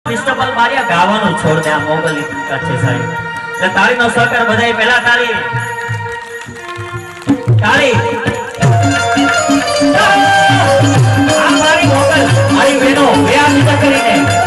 મિસ્ટરપલ Maria ગાવાનું છોડ દે આ મોગલની ટીકા છે સાહેબ એટલે તાળીનો સહકાર બધાય પહેલા તાળી આ મારી મોગલ મારી બહેનો બે હાથ કરીને